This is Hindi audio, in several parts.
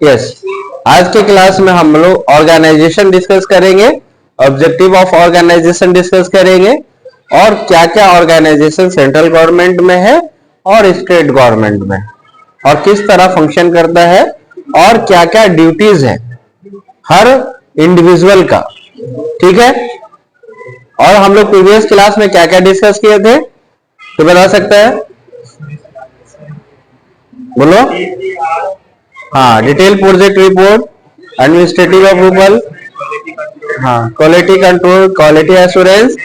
यस, आज के क्लास में हम लोग ऑर्गेनाइजेशन डिस्कस करेंगे, ऑब्जेक्टिव ऑफ ऑर्गेनाइजेशन डिस्कस करेंगे और क्या क्या ऑर्गेनाइजेशन सेंट्रल गवर्नमेंट में है और स्टेट गवर्नमेंट में और किस तरह फंक्शन करता है और क्या क्या ड्यूटीज है हर इंडिविजुअल का। ठीक है, और हम लोग प्रीवियस क्लास में क्या क्या डिस्कस किए थे तो बता सकता है, बोलो। हाँ, detail project report, administrative approval, हाँ, quality control, quality assurance,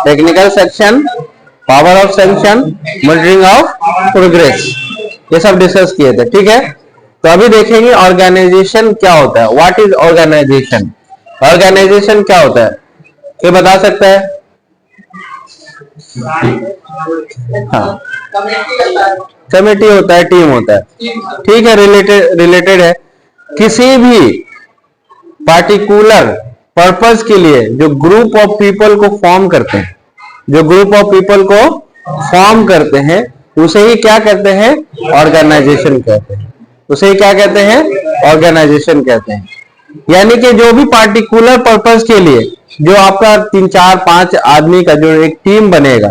technical section, power of sanction, monitoring of progress, ये सब डिस्कस किए थे। ठीक है, तो अभी देखेंगे ऑर्गेनाइजेशन क्या होता है। What is organisation? ऑर्गेनाइजेशन क्या होता है, ये बता सकता है? हाँ, कमेटी होता है, टीम होता है। ठीक है, रिलेटेड है। किसी भी पार्टिकुलर पर्पस के लिए जो ग्रुप ऑफ पीपल को फॉर्म करते हैं, जो ग्रुप ऑफ पीपल को फॉर्म करते हैं उसे ही क्या कहते हैं? ऑर्गेनाइजेशन कहते हैं। उसे ही क्या कहते हैं? ऑर्गेनाइजेशन कहते हैं। यानी कि जो भी पार्टिकुलर पर्पस के लिए जो आपका 3, 4, 5 आदमी का जो एक टीम बनेगा,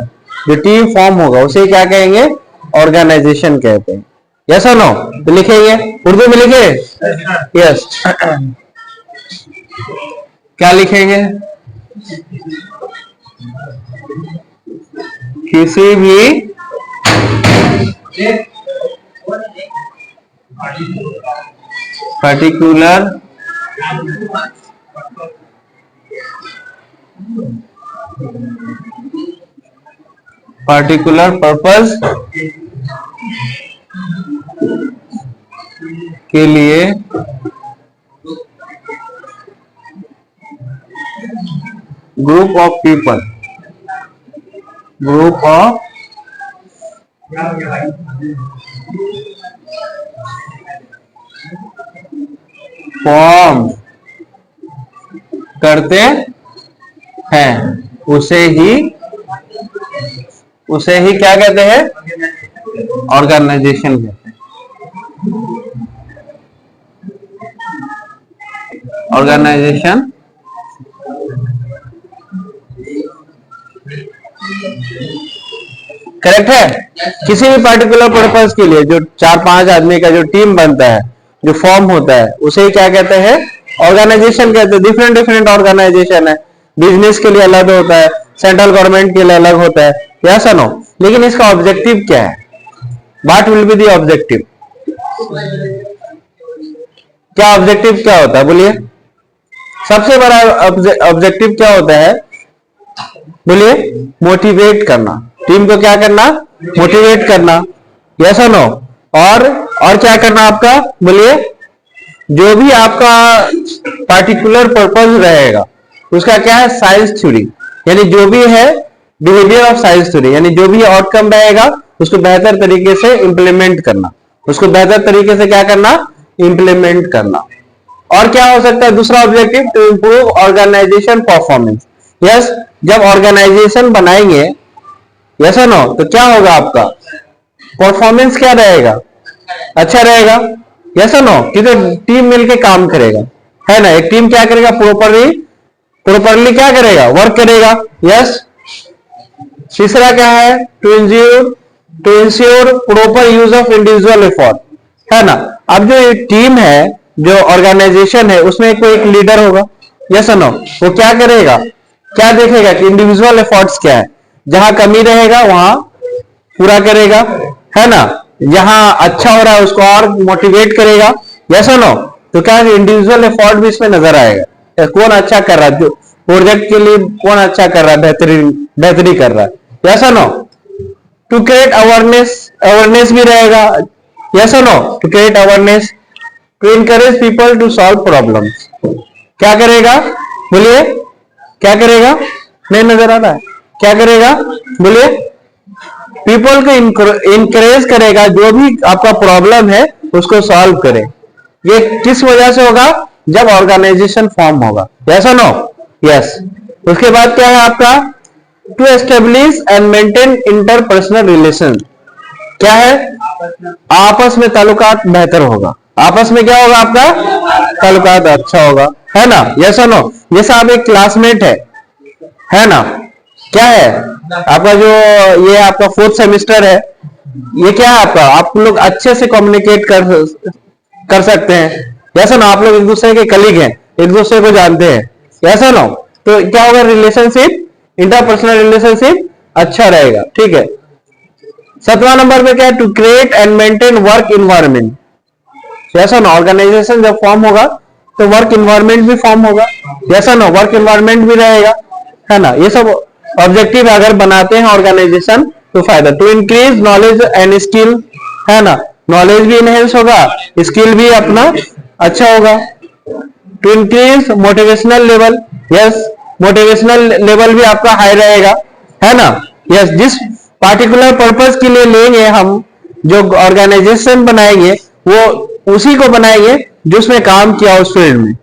जो टीम फॉर्म होगा, उसे क्या कहेंगे? ऑर्गेनाइजेशन कहते हैं। यस और नो? तो लिखेंगे, उर्दू में लिखे। यस, क्या लिखेंगे? किसी भी पर्टिकुलर पर्पस के लिए group of people, group of form करते हैं उसे ही क्या कहते हैं? ऑर्गेनाइजेशन कहते हैं। ऑर्गेनाइजेशन करेक्ट है। किसी भी पार्टिकुलर पर्पस के लिए जो 4-5 आदमी का जो टीम बनता है, जो फॉर्म होता है, उसे ही क्या कहते हैं? ऑर्गेनाइजेशन कहते हैं। डिफरेंट ऑर्गेनाइजेशन है, बिजनेस के लिए अलग होता है, सेंट्रल गवर्नमेंट के लिए अलग होता है। यस और नो? लेकिन इसका ऑब्जेक्टिव क्या है? What will be the objective? क्या ऑब्जेक्टिव क्या होता है, बोलिए? सबसे बड़ा ऑब्जेक्टिव क्या होता है, बोलिए? मोटिवेट करना, टीम को क्या करना? मोटिवेट करना। यस और नो? और क्या करना आपका, बोलिए? जो भी आपका पार्टिकुलर पर्पस रहेगा उसका क्या है? साइंस थ्योरी, यानी जो भी है बिहेवियर ऑफ साइंस थ्योरी, यानी जो भी आउटकम रहेगा उसको बेहतर तरीके से इंप्लीमेंट करना, उसको बेहतर तरीके से क्या करना? इंप्लीमेंट करना। और क्या हो सकता है दूसरा objective? To improve organisation performance. Yes, जब ऑर्गेनाइजेशन बनाएंगे, यस और नो, तो क्या होगा? आपका परफॉर्मेंस क्या रहेगा? अच्छा रहेगा। यस और नो? क्योंकि टीम मिलके काम करेगा, है ना? एक टीम क्या करेगा? प्रॉपरली क्या करेगा? वर्क करेगा। यस। तीसरा क्या है? To ensure proper use of individual effort, है ना? अब जो टीम है, जो ऑर्गेनाइजेशन है, उसमें कोई एक लीडर होगा। यस और नो? वो क्या करेगा? क्या देखेगा कि इंडिविजुअल एफर्ट्स क्या है, जहां कमी रहेगा वहां पूरा करेगा, है ना? जहां अच्छा हो रहा है उसको और मोटिवेट करेगा। यस और नो? तो क्या इंडिविजुअल एफर्ट भी इसमें नजर आएगा, कौन अच्छा कर रहा है, जो प्रोजेक्ट के लिए कौन अच्छा कर रहा है, बेहतरी कर रहा है। यस और नो? टू क्रिएट अवेयरनेस भी रहेगा। यस और no? To create awareness, to encourage people to solve problems. क्या करेगा, बोलिए? क्या करेगा? नहीं नजर आ रहा है, क्या करेगा, बोलिए? पीपल को इनकरेज करेगा, जो भी आपका प्रॉब्लम है उसको सॉल्व करे। ये किस वजह से होगा? जब ऑर्गेनाइजेशन फॉर्म होगा। यस और नो? यस। उसके बाद क्या है आपका? To establish and maintain interpersonal relation. क्या है? आपस में ताल्लुकात बेहतर होगा, आपस में क्या होगा आपका ताल्लुकात अच्छा होगा, है ना? यस और नो? जैसे आप एक क्लासमेट है ना? क्या है आपका जो ये आपका 4th सेमेस्टर है, ये क्या है आपका, आप लोग अच्छे से कम्युनिकेट कर सकते हैं, ऐसा ना? आप लोग एक दूसरे के कलीग हैं, एक दूसरे को जानते हैं, ऐसा ना? तो क्या होगा, रिलेशनशिप, इंटरपर्सनल रिलेशनशिप अच्छा रहेगा, ठीक है। 7वां नंबर पे क्या है, to create and maintain work environment, ऐसा ना? ऑर्गेनाइजेशन जब फॉर्म होगा तो वर्क इन्वायरमेंट भी फॉर्म होगा, ऐसा ना? वर्क इन्वायरमेंट भी रहेगा, है ना? ये सब ऑब्जेक्टिव अगर बनाते हैं ऑर्गेनाइजेशन तो फायदा। To increase knowledge and skill, है ना? नॉलेज भी इनहेंस होगा, स्किल भी अपना अच्छा होगा। To increase motivational level, yes, motivational level भी आपका हाई रहेगा, है ना? यस, जिस पार्टिकुलर पर्पस के लिए लेंगे हम, जो ऑर्गेनाइजेशन बनाएंगे वो उसी को बनाएंगे जो उसने काम किया उस फील्ड में,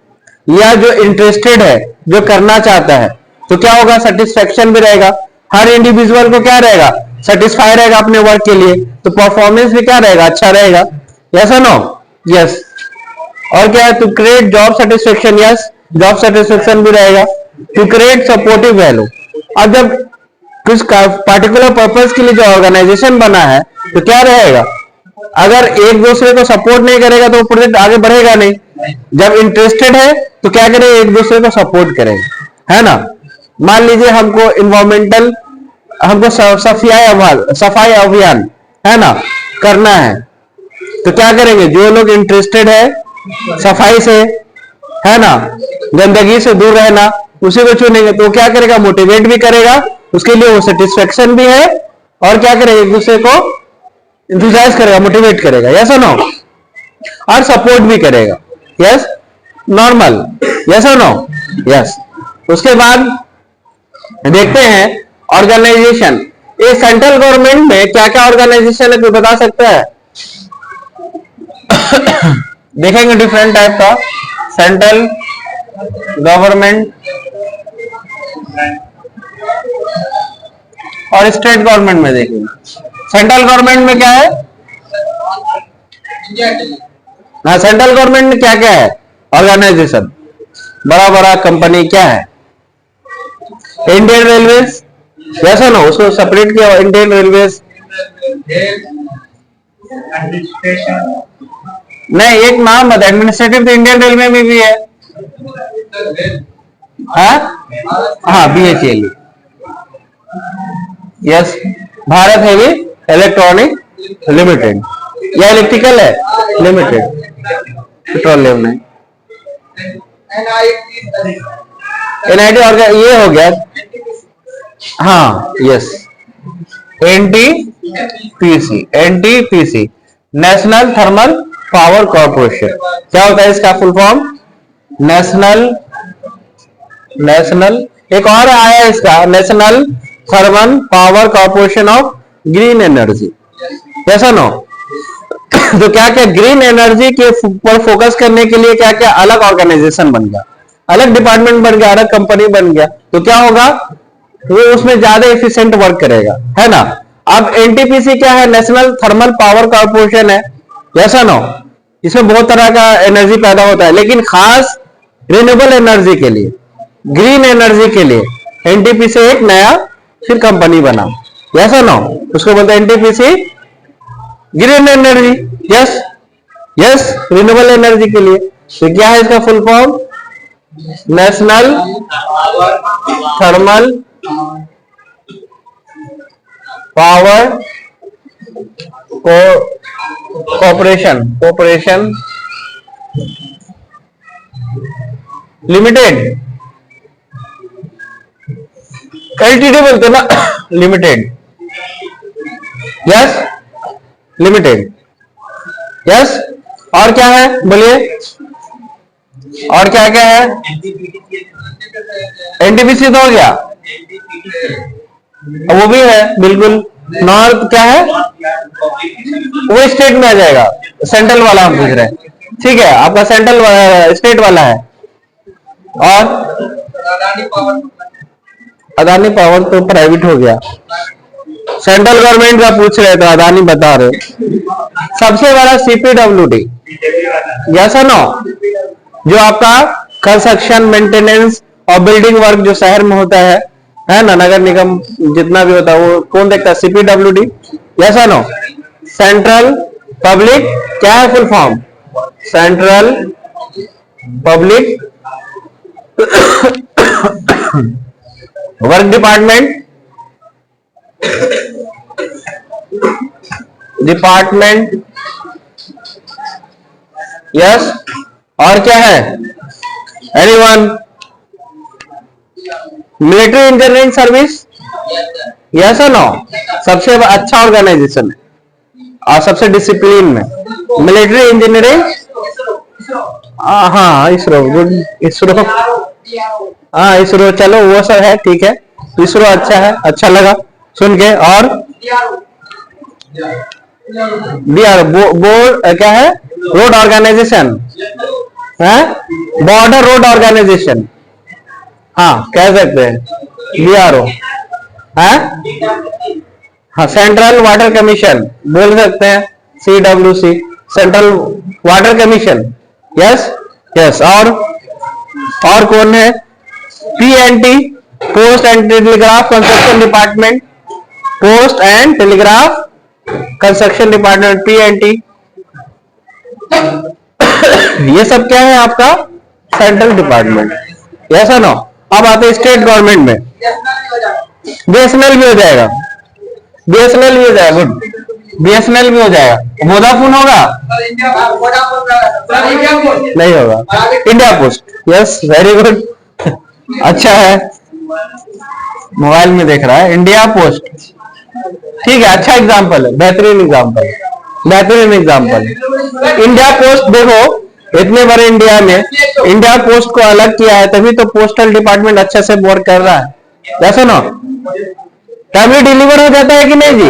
या जो इंटरेस्टेड है, जो करना चाहता है, तो क्या होगा, सेटिस्फेक्शन भी रहेगा। हर इंडिविजुअल को क्या रहेगा, सेटिस्फाई रहेगा अपने वर्क के लिए, तो परफॉर्मेंस भी क्या रहेगा, अच्छा रहेगा, यस और नो? यस। और क्या है, to create job satisfaction, yes, job satisfaction भी रहेगा। टू क्रिएट सपोर्टिव वैल्यू, अब जब कुछ पार्टिकुलर पर्पस के लिए जो ऑर्गेनाइजेशन बना है तो क्या रहेगा, अगर एक दूसरे को सपोर्ट नहीं करेगा तो प्रोजेक्ट आगे बढ़ेगा नहीं। जब इंटरेस्टेड है तो क्या करेगा, एक दूसरे को सपोर्ट करेगा, है ना? मान लीजिए हमको इन्वायरमेंटल, हमको सफाई अभियान, है ना, करना है, तो क्या करेंगे, जो लोग इंटरेस्टेड है सफाई से, है ना, गंदगी से दूर रहना, उसी को चुनेंगे। तो क्या करेगा, मोटिवेट भी करेगा, उसके लिए वो सेटिस्फेक्शन भी है, और क्या करेगा, एक दूसरे को इंथुसाइज करेगा, मोटिवेट करेगा, यस और नो? और सपोर्ट भी करेगा, यस, नॉर्मल, यस और नो? यस। उसके बाद देखते हैं ऑर्गेनाइजेशन, ये सेंट्रल गवर्नमेंट में क्या क्या ऑर्गेनाइजेशन है, कोई बता सकता है? देखेंगे डिफरेंट टाइप का, सेंट्रल गवर्नमेंट और स्टेट गवर्नमेंट में देखेंगे। सेंट्रल गवर्नमेंट में क्या है, हाँ, सेंट्रल गवर्नमेंट में क्या क्या है ऑर्गेनाइजेशन, बड़ा बड़ा कंपनी क्या है, इंडियन रेलवेज, जैसा ना, उसको सेपरेट किया, इंडियन रेलवेज नहीं, एक नाम बता, एडमिनिस्ट्रेटिव तो इंडियन रेलवे में भी है, हाँ, BHEL, yes, Bharat heavy electronic limited, या इलेक्ट्रिकल है लिमिटेड, पेट्रोलियम नहीं, NIT और ये हो गया, हाँ, yes, NTPC, national thermal power corporation, क्या होता है इसका फुल फॉर्म, नेशनल, एक और आया इसका, national thermal power corporation of green energy, ऐसा नो? तो क्या क्या ग्रीन एनर्जी के पर फोकस करने के लिए क्या क्या अलग ऑर्गेनाइजेशन बन गया, अलग डिपार्टमेंट बन गया, अलग कंपनी बन गया, तो क्या होगा, वो उसमें ज्यादा एफिशिएंट वर्क करेगा, है ना? अब NTPC क्या है, नेशनल थर्मल पावर कॉर्पोरेशन है, ऐसा नो? इसमें बहुत तरह का एनर्जी पैदा होता है, लेकिन खास रिन्यूएबल एनर्जी के लिए, ग्रीन एनर्जी के लिए NTPC एक नया फिर कंपनी बना, ऐसा नो? उसको बोलते हैं NTPC green energy, yes, yes, renewable energy के लिए। तो क्या है इसका full form, national thermal power corporation limited, LTD बोलते ना, लिमिटेड, यस, लिमिटेड, यस। और क्या है बोलिए, और क्या क्या है, NTPC तो हो गया, वो भी है बिल्कुल। नॉर्थ क्या है, वो स्टेट में आ जाएगा, सेंट्रल वाला हम पूछ रहे हैं, ठीक है, आपका सेंट्रल स्टेट वाला है। और अदानी पावर तो प्राइवेट हो गया, सेंट्रल गवर्नमेंट का पूछ रहे तो अदानी बता रहे। सबसे बड़ा CPWD, यस और नो? जो आपका कंस्ट्रक्शन मेंटेनेंस और बिल्डिंग वर्क जो शहर में होता है ना, नगर निगम जितना भी होता है वो कौन देखता है? CPWD, यस और नो? सेंट्रल पब्लिक क्या है full form? Central public work department, yes. और क्या है? Anyone? Military engineering service, yes और नो? सबसे अच्छा ऑर्गेनाइजेशन है और सबसे डिसिप्लिन में मिलिट्री इंजीनियरिंग। हाँ इसरो, गुड। इसरो, हाँ इसरो, चलो वो सब है, ठीक है। इसरो अच्छा है, अच्छा लगा सुन के। और बोर्ड क्या है? रोड ऑर्गेनाइजेशन है, बॉर्डर रोड ऑर्गेनाइजेशन, हाँ कह सकते हैं BRO है। हाँ सेंट्रल वाटर कमीशन बोल सकते हैं, CWC, central water commission, yes yes. और कौन है? PNT, post and telegraph construction department, post and telegraph construction department, PNT। ये सब क्या है आपका? सेंट्रल डिपार्टमेंट, यस और नो? अब आते हैं स्टेट गवर्नमेंट में। BSNL भी हो जाएगा, BSNL भी हो जाएगा, गुड। BSNL भी हो जाएगा। वोडाफोन होगा? नहीं होगा। India post, yes very good, अच्छा है, मोबाइल में देख रहा है। इंडिया पोस्ट, ठीक है, अच्छा एग्जाम्पल है, बेहतरीन एग्जाम्पल, बेहतरीन एग्जाम्पल। इंडिया पोस्ट देखो, इतने बड़े इंडिया में इंडिया पोस्ट को अलग किया है, तभी तो पोस्टल डिपार्टमेंट अच्छे से वर्क कर रहा है, जैसे ना टाइमली डिलीवर हो जाता है कि नहीं जी,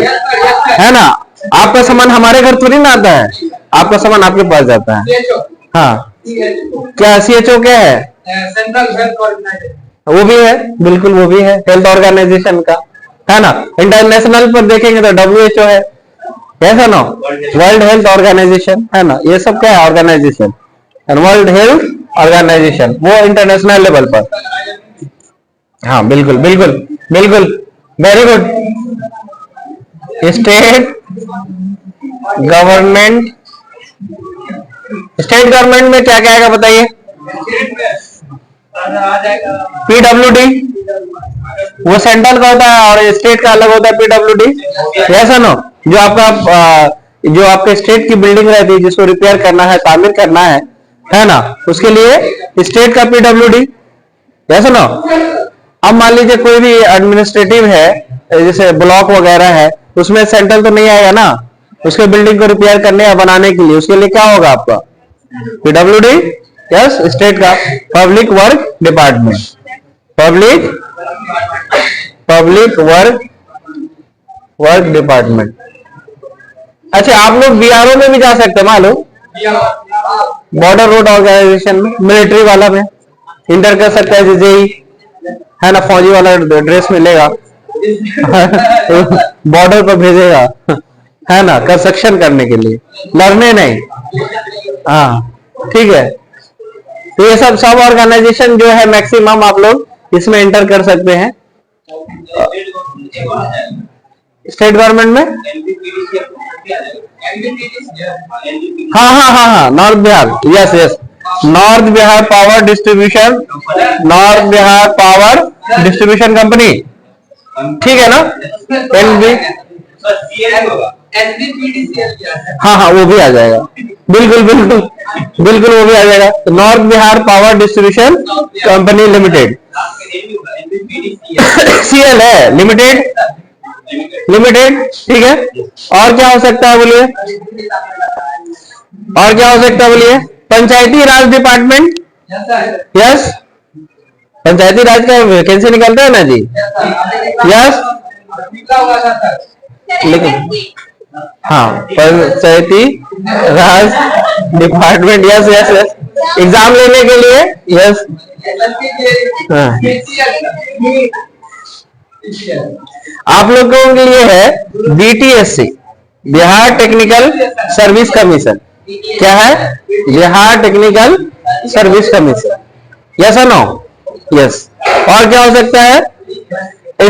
है ना? आपका सामान हमारे घर थोड़ी ना आता है, आपका सामान आपके पास जाता है। हाँ क्या CHO क्या है? सेंट्रल हेल्थ ऑर्गेनाइजेशन, वो भी है, बिल्कुल वो भी है, हेल्थ ऑर्गेनाइजेशन का, है ना? इंटरनेशनल पर देखेंगे तो WHO है, ऐसा ना? वर्ल्ड हेल्थ ऑर्गेनाइजेशन, है ना? ये सब क्या है? ऑर्गेनाइजेशन, वर्ल्ड हेल्थ ऑर्गेनाइजेशन, वो इंटरनेशनल लेवल पर। हाँ बिल्कुल बिल्कुल बिल्कुल, very good. State government, state government में क्या क्या आएगा बताइए? PWD, वो सेंट्रल का होता है और स्टेट का अलग होता है PWD, ऐसा नो? जो आपके स्टेट की बिल्डिंग रहती है, जिसको रिपेयर करना है, तामीर करना है ना? उसके लिए स्टेट का PWD, ऐसा नो? अब मान लीजिए कोई भी एडमिनिस्ट्रेटिव है, जैसे ब्लॉक वगैरह है, उसमें सेंट्रल तो नहीं आएगा ना, उसके बिल्डिंग को रिपेयर करने या बनाने के लिए, उसके लिए क्या होगा आपका? PWD, yes. स्टेट का public work department, public work department. अच्छा आप लोग BRO में भी जा सकते हैं मालूम, बॉर्डर रोड ऑर्गेनाइजेशन में, मिलिट्री वाला में इंटर कर सकता है, JEE, है ना? फौजी वाला ड्रेस मिलेगा बॉर्डर पर भेजेगा, है ना? कंस्ट्रक्शन करने के लिए, लड़ने नहीं। हाँ ठीक है, तो ये सब ऑर्गेनाइजेशन जो है मैक्सिमम आप लोग इसमें एंटर कर सकते हैं। स्टेट गवर्नमेंट में हाँ हाँ हाँ हाँ, north Bihar, yes yes, north Bihar power distribution, north Bihar power distribution company, ठीक है ना? हाँ हाँ वो भी आ जाएगा, बिल्कुल बिल्कुल बिल्कुल वो भी आ जाएगा। North Bihar power distribution company limited, CL है, लिमिटेड, ठीक है। और क्या हो सकता है बोलिए? और क्या हो सकता है बोलिए? पंचायती राज डिपार्टमेंट, यस। पंचायती राज का वैकेंसी निकलता है ना जी, यस। लेकिन हाँ Panchayati Raj department, yes yes yes, exam लेने के लिए, यस। आप लोगों के लिए है BTSC, Bihar technical service commission. क्या है? Bihar technical service commission. Yes और नो? यस। और क्या हो सकता है?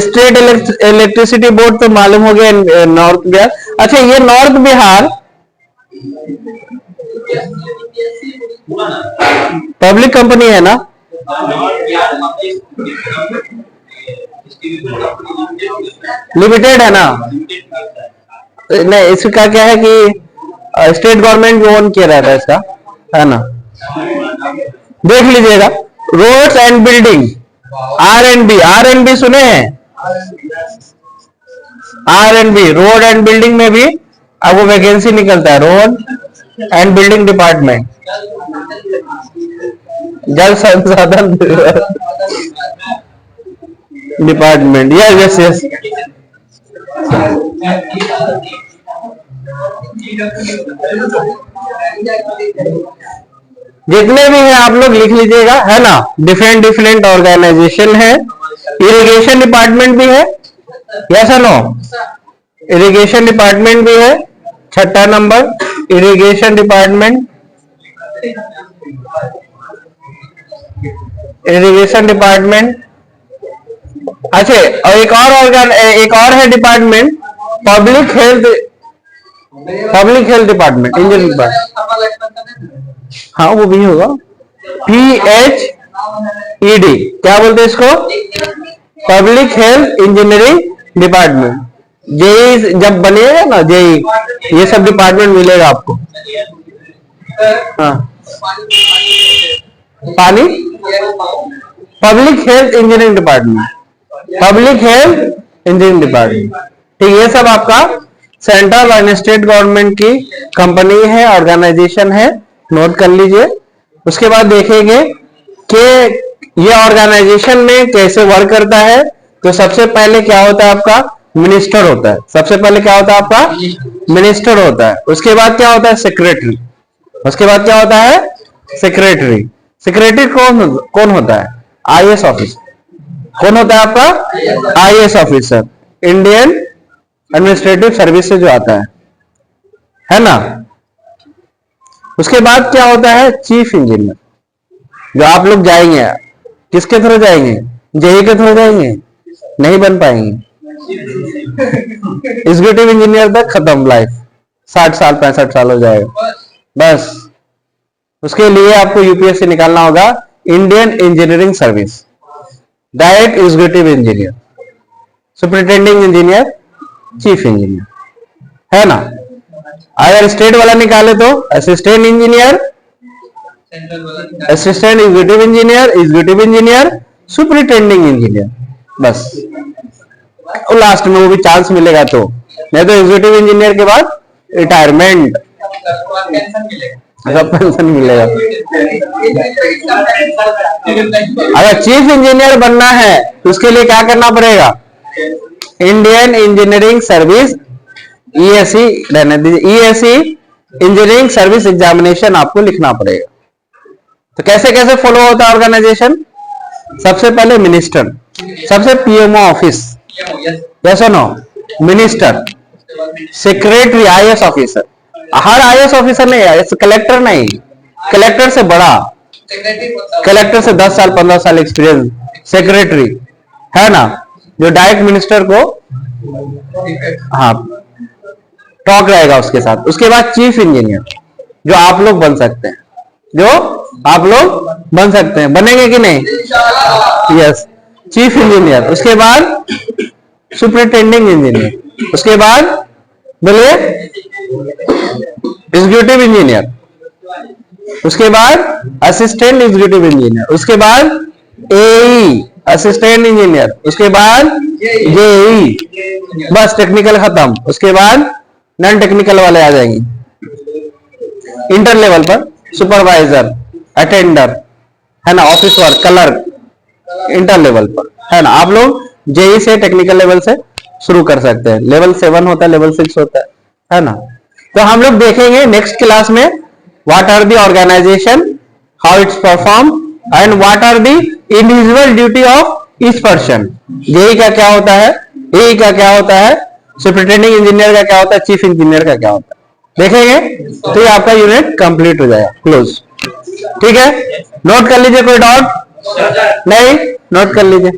स्टेट इलेक्ट्रिसिटी बोर्ड तो मालूम हो गया, नॉर्थ बिहार। अच्छा, ये नॉर्थ बिहार पब्लिक कंपनी है ना? लिमिटेड है ना? नहीं, इसका क्या है कि स्टेट गवर्नमेंट भी ओन किया रहता है इसका, है ना? देख लीजिएगा, रोड्स एंड बिल्डिंग, R&B सुने हैं? R&B, रोड एंड बिल्डिंग में भी आपको वैकेंसी निकलता है, रोड एंड बिल्डिंग डिपार्टमेंट, जल संसाधन डिपार्टमेंट। Yes yes yes. जितने भी हैं आप लोग लिख लीजिएगा, है ना? डिफरेंट डिफरेंट ऑर्गेनाइजेशन है। इरिगेशन डिपार्टमेंट भी है, यस और नो? इरिगेशन डिपार्टमेंट भी है। छठा number, irrigation department. Irrigation department. अच्छा, और एक और है department, public health department, engineering department. हाँ, वो भी होगा। PHED, क्या बोलते हैं इसको? Public health engineering department. JE जब बनेगा ना, जेई, ये सब डिपार्टमेंट मिलेगा आपको। हाँ, पानी, public health engineering department, public health engineering department. ठीक, ये सब आपका सेंट्रल और स्टेट गवर्नमेंट की कंपनी है, ऑर्गेनाइजेशन है, नोट कर लीजिए। उसके बाद देखेंगे कि ये ऑर्गेनाइजेशन में कैसे वर्क करता है। तो सबसे पहले क्या होता है आपका? मिनिस्टर होता है। सबसे पहले क्या होता है आपका? मिनिस्टर होता है। उसके बाद क्या होता है? सेक्रेटरी। उसके बाद क्या होता है? सेक्रेटरी। सेक्रेटरी कौन होता है? IAS officer. कौन होता है आपका? IAS officer, Indian administrative service से जो आता है ना? उसके बाद क्या होता है? चीफ इंजीनियर, जो आप लोग जाएंगे, किसके थ्रू जाएंगे? जेई के थ्रू जाएंगे, नहीं बन पाएंगे। एग्जीक्यूटिव इंजीनियर तक खत्म लाइफ, 60 साल 65 साल हो जाएगा बस। उसके लिए आपको यूपीएससी निकालना होगा, Indian engineering service, direct executive engineer, superintending engineer, chief engineer, है ना? अगर स्टेट वाला निकाले तो assistant engineer, assistant executive engineer, executive engineer, superintending engineer, बस। और लास्ट में वो भी चांस मिलेगा तो, नहीं तो एग्जीक्यूटिव इंजीनियर के बाद रिटायरमेंट, पेंशन मिलेगा। अगर चीफ इंजीनियर बनना है तो उसके लिए क्या करना पड़ेगा? इंडियन इंजीनियरिंग सर्विस, ESE रहने दीजिए, ESE इंजीनियरिंग सर्विस एग्जामिनेशन आपको लिखना पड़ेगा। तो कैसे कैसे फॉलो होता है ऑर्गेनाइजेशन? सबसे पहले मिनिस्टर, सबसे PMO ऑफिस, यस और no? Minister, secretary, IAS officer. हर IAS ऑफिसर नहीं है, कलेक्टर नहीं, कलेक्टर से बड़ा, कलेक्टर से 10 साल 15 साल एक्सपीरियंस, सेक्रेटरी, है ना? जो डायरेक्ट मिनिस्टर को, हाँ, टॉक रहेगा उसके साथ। उसके बाद चीफ इंजीनियर, जो आप लोग बन सकते हैं, जो आप लोग बन सकते हैं, बनेंगे कि नहीं? Yes, chief engineer. उसके बाद सुपरिटेंडिंग इंजीनियर, उसके बाद बोलिए एग्जीक्यूटिव इंजीनियर, उसके बाद असिस्टेंट एग्जीक्यूटिव इंजीनियर, उसके बाद AE असिस्टेंट इंजीनियर, उसके बाद JEE, बस टेक्निकल खत्म। उसके बाद नॉन टेक्निकल वाले आ जाएंगे। इंटर लेवल पर सुपरवाइजर, अटेंडर, है ना? Office work, clerk, inter level पर, है ना? आप लोग JEE से टेक्निकल लेवल से शुरू कर सकते हैं। लेवल 7 होता है, लेवल 6 होता है ना? तो हम लोग देखेंगे नेक्स्ट क्लास में what are the organisation, how its perform and what are the individual duty of इस पर्सन। जेई का क्या होता है, एई का क्या होता है, सुपरिटेंडिंग इंजीनियर का क्या होता है, चीफ इंजीनियर का क्या होता है, देखेंगे तो ये आपका यूनिट कंप्लीट हो जाएगा, क्लोज। ठीक है, नोट कर लीजिए, कोई डाउट नहीं, नोट कर लीजिए।